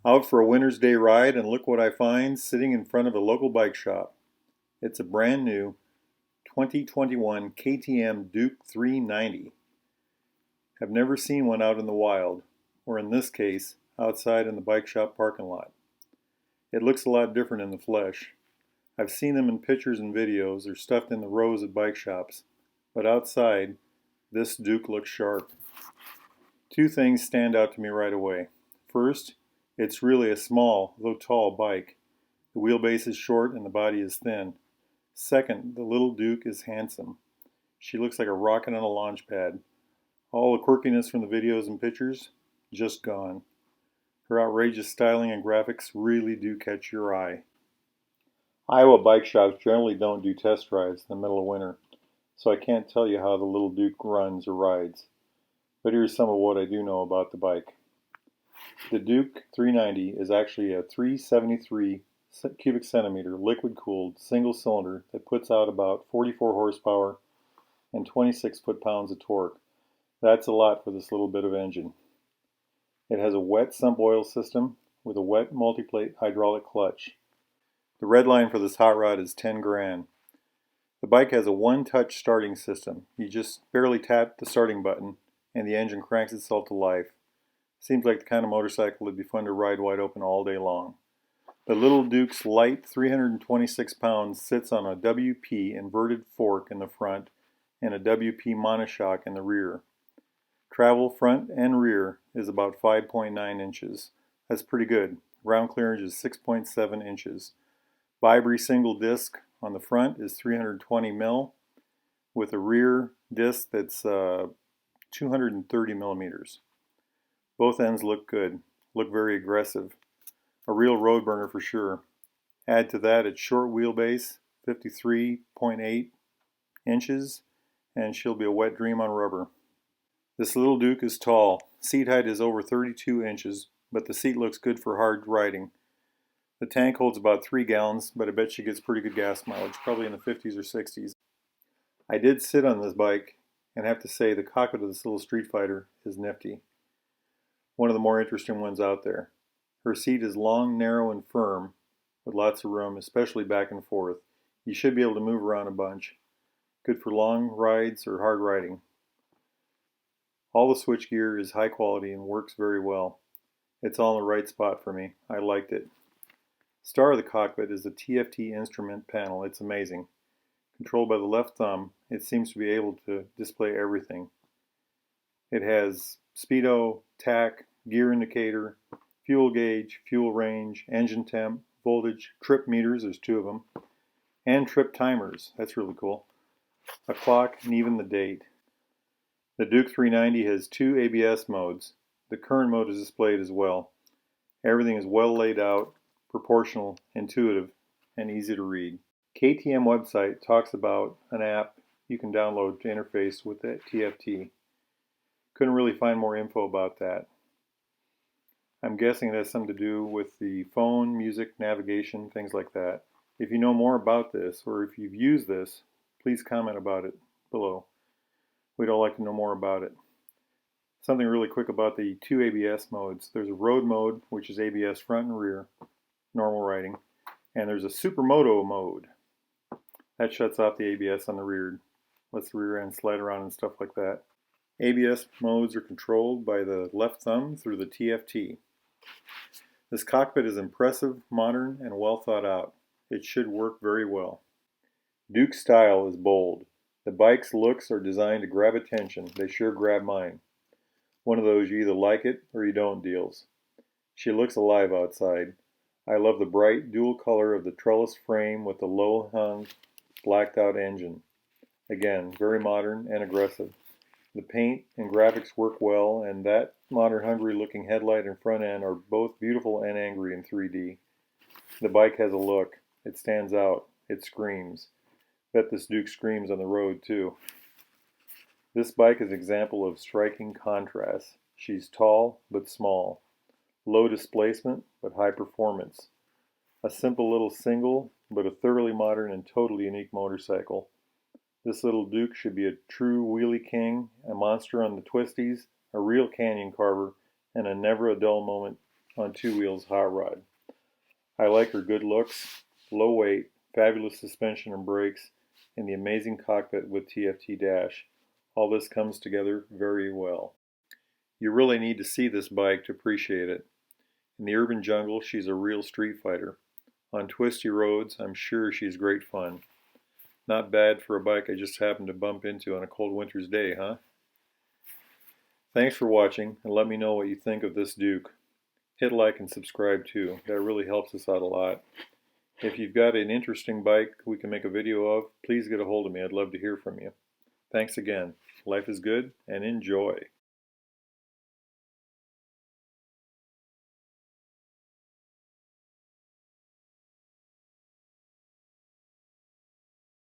Out for a winter's day ride, and look what I find sitting in front of a local bike shop. It's a brand new 2021 Ktm Duke 390. I've never seen one out in the wild, or in this case, outside in the bike shop parking lot. It looks a lot different in the flesh. I've seen them in pictures and videos or stuffed in the rows at bike shops, but outside, this Duke looks sharp. Two things stand out to me right away. First, it's really a small, though tall, bike. The wheelbase is short and the body is thin. Second, the little Duke is handsome. She looks like a rocket on a launch pad. All the quirkiness from the videos and pictures, just gone. Her outrageous styling and graphics really do catch your eye. Iowa bike shops generally don't do test drives in the middle of winter, so I can't tell you how the little Duke runs or rides. But here's some of what I do know about the bike. The Duke 390 is actually a 373 cubic centimeter liquid-cooled single cylinder that puts out about 44 horsepower and 26 foot-pounds of torque. That's a lot for this little bit of engine. It has a wet sump oil system with a wet multiplate hydraulic clutch. The red line for this hot rod is 10 grand. The bike has a one-touch starting system. You just barely tap the starting button and the engine cranks itself to life. Seems like the kind of motorcycle that'd be fun to ride wide open all day long. The little Duke's light 326 pounds sits on a WP inverted fork in the front and a WP monoshock in the rear. Travel front and rear is about 5.9 inches. That's pretty good. Ground clearance is 6.7 inches. Vibri single disc on the front is 320 mil with a rear disc that's 230 millimeters. Both ends look good, look very aggressive. A real road burner for sure. Add to that its short wheelbase, 53.8 inches, and she'll be a wet dream on rubber. This little Duke is tall. Seat height is over 32 inches, but the seat looks good for hard riding. The tank holds about 3 gallons, but I bet she gets pretty good gas mileage, probably in the 50s or 60s. I did sit on this bike and have to say the cockpit of this little street fighter is nifty. One of the more interesting ones out there. Her seat is long, narrow, and firm with lots of room, especially back and forth. You should be able to move around a bunch. Good for long rides or hard riding. All the switchgear is high quality and works very well. It's all in the right spot for me. I liked it. Star of the cockpit is the Tft Instrument Panel. It's amazing. Controlled by the left thumb, it seems to be able to display everything. It has speedo, tach, gear indicator, fuel gauge, fuel range, engine temp, voltage, trip meters, there's 2 of them, and trip timers. That's really cool. A clock and even the date. The Duke 390 has 2 ABS modes. The current mode is displayed as well. Everything is well laid out, proportional, intuitive, and easy to read. KTM website talks about an app you can download to interface with the TFT. Couldn't really find more info about that. I'm guessing it has something to do with the phone, music, navigation, things like that. If you know more about this, or if you've used this, please comment about it below. We'd all like to know more about it. Something really quick about the 2 ABS modes. There's a road mode, which is ABS front and rear, normal riding, and there's a supermoto mode. That shuts off the ABS on the rear, lets the rear end slide around and stuff like that. ABS modes are controlled by the left thumb through the TFT. This cockpit is impressive, modern, and well thought out. It should work very well. Duke's style is bold. The bike's looks are designed to grab attention. They sure grab mine. One of those you either like it or you don't deals. She looks alive outside. I love the bright dual color of the trellis frame with the low hung, blacked out engine. Again, very modern and aggressive. The paint and graphics work well, and that modern hungry looking headlight and front end are both beautiful and angry in 3D. The bike has a look. It stands out. It screams. Bet this Duke screams on the road too. This bike is an example of striking contrast. She's tall but small. Low displacement but high performance. A simple little single but a thoroughly modern and totally unique motorcycle. This little Duke should be a true wheelie king, a monster on the twisties, a real canyon carver, and a never a dull moment on two wheels hot rod. I like her good looks, low weight, fabulous suspension and brakes, and the amazing cockpit with TFT dash. All this comes together very well. You really need to see this bike to appreciate it. In the urban jungle, she's a real street fighter. On twisty roads, I'm sure she's great fun. Not bad for a bike I just happened to bump into on a cold winter's day, huh? Thanks for watching, and let me know what you think of this Duke. Hit like and subscribe too. That really helps us out a lot. If you've got an interesting bike we can make a video of, please get a hold of me. I'd love to hear from you. Thanks again. Life is good, and enjoy.